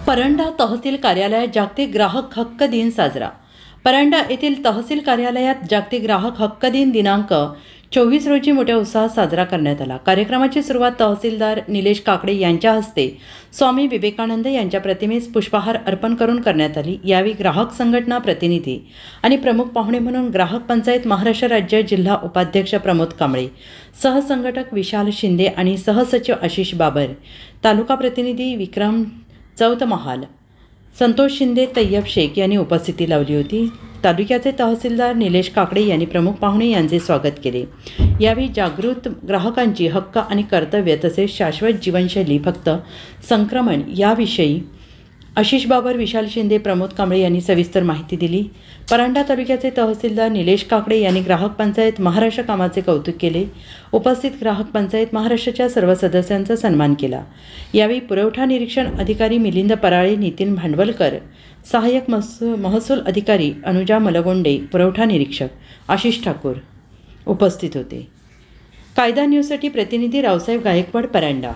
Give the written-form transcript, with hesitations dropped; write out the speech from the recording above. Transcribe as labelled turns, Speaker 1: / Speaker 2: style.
Speaker 1: परंडा तहसील कार्यालयात जागतिक ग्राहक हक्क दिन साजरा। परंडा येथील तहसील कार्यालयात जागतिक ग्राहक हक्क दिन दिनांक 24 रोजी मोठ्या उत्साहात साजरा करण्यात आला। कार्यक्रमाची सुरुवात तहसीलदार निलेश काकडे यांच्या हस्ते स्वामी विवेकानंद यांच्या प्रतिमेस पुष्पहार अर्पण करून करण्यात आली। यावेळी ग्राहक संघटना प्रतिनिधी आणि प्रमुख पाहुणे म्हणून ग्राहक पंचायत महाराष्ट्र राज्य जिल्हा उपाध्यक्ष प्रमोद कांबळे, सहसंघटक विशाल शिंदे आणि सहसचिव आशिष बाबर, तालुका प्रतिनिधी विक्रम चौतमहाल, संतोष शिंदे, तय्यब शेख यांनी उपस्थिती लावली होती। तालुक्याचे तहसीलदार निलेश काकडे यांनी प्रमुख पाहुणे यांचे स्वागत केले। यावेळी जागृत ग्राहकांची हक्क आणि कर्तव्य तसेच शाश्वत जीवनशैली फक्त संक्रमण याविषयी आशिष बाबर, विशाल शिंदे, प्रमोद कांबळे यांनी सविस्तर माहिती दिली। परंडा तालुक्याचे तहसीलदार निलेश काकडे यांनी ग्राहक पंचायत महाराष्ट्र कामाचे कौतुक केले। उपस्थित ग्राहक पंचायत महाराष्ट्राच्या सर्व सदस्यांचा सन्मान केला। यावेळी पुरवठा निरीक्षण अधिकारी मिलिंद पराळे, नितीन भांडवलकर, सहाय्यक महसूल अधिकारी अनुजा मलगोंडे, पुरवठा निरीक्षक आशिष ठाकूर उपस्थित होते। कायदा न्यूजसाठी प्रतिनिधी रावसाहेब गायकवाड, परंडा।